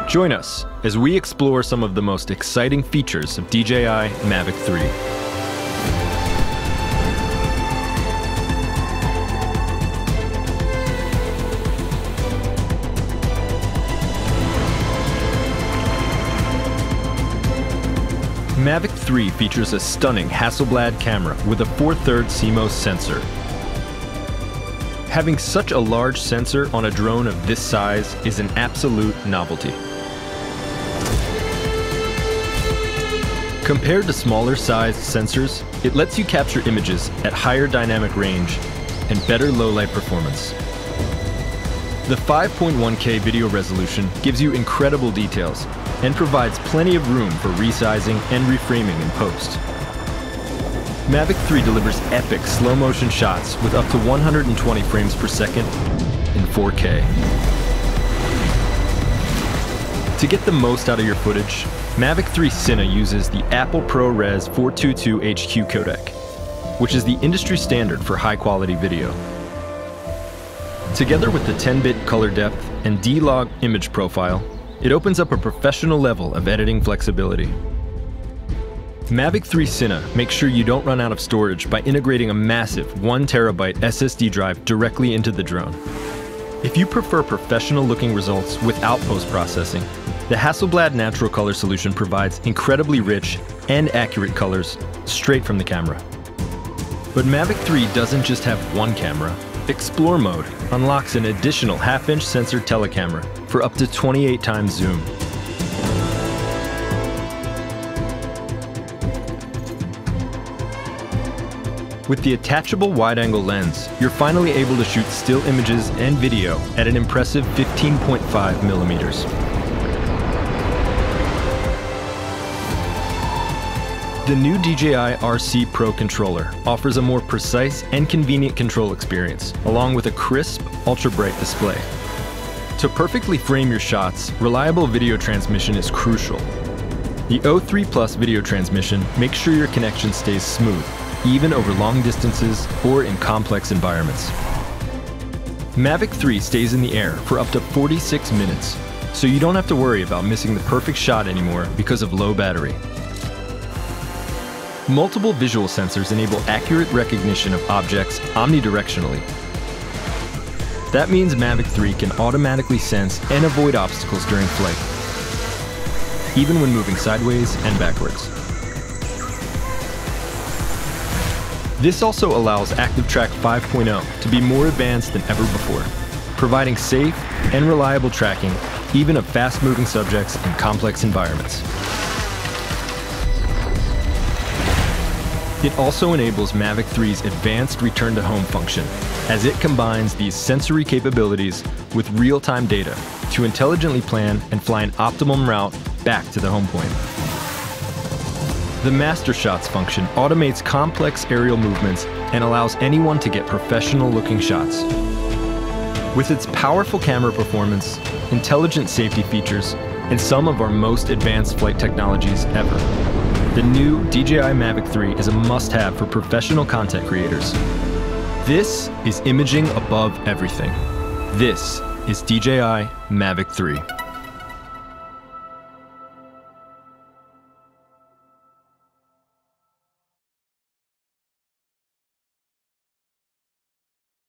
Join us as we explore some of the most exciting features of DJI Mavic 3. Mavic 3 features a stunning Hasselblad camera with a 4/3 CMOS sensor. Having such a large sensor on a drone of this size is an absolute novelty. Compared to smaller sized sensors, it lets you capture images at higher dynamic range and better low-light performance. The 5.1K video resolution gives you incredible details and provides plenty of room for resizing and reframing in post. Mavic 3 delivers epic slow-motion shots with up to 120 frames per second in 4K. To get the most out of your footage, Mavic 3 Cine uses the Apple ProRes 422 HQ codec, which is the industry standard for high-quality video. Together with the 10-bit color depth and D-Log image profile, it opens up a professional level of editing flexibility. Mavic 3 Cine makes sure you don't run out of storage by integrating a massive 1TB SSD drive directly into the drone. If you prefer professional-looking results without post-processing, the Hasselblad Natural Color solution provides incredibly rich and accurate colors straight from the camera. But Mavic 3 doesn't just have one camera. Explore mode unlocks an additional half-inch sensor telecamera for up to 28 times zoom. With the attachable wide-angle lens, you're finally able to shoot still images and video at an impressive 15.5 millimeters. The new DJI RC Pro controller offers a more precise and convenient control experience, along with a crisp, ultra-bright display. To perfectly frame your shots, reliable video transmission is crucial. The O3 Plus video transmission makes sure your connection stays smooth, even over long distances or in complex environments. Mavic 3 stays in the air for up to 46 minutes, so you don't have to worry about missing the perfect shot anymore because of low battery. Multiple visual sensors enable accurate recognition of objects omnidirectionally. That means Mavic 3 can automatically sense and avoid obstacles during flight, even when moving sideways and backwards. This also allows ActiveTrack 5.0 to be more advanced than ever before, providing safe and reliable tracking even of fast-moving subjects in complex environments. It also enables Mavic 3's advanced return-to-home function, as it combines these sensory capabilities with real-time data to intelligently plan and fly an optimum route back to the home point. The Master Shots function automates complex aerial movements and allows anyone to get professional-looking shots. With its powerful camera performance, intelligent safety features, and some of our most advanced flight technologies ever, the new DJI Mavic 3 is a must-have for professional content creators. This is imaging above everything. This is DJI Mavic 3.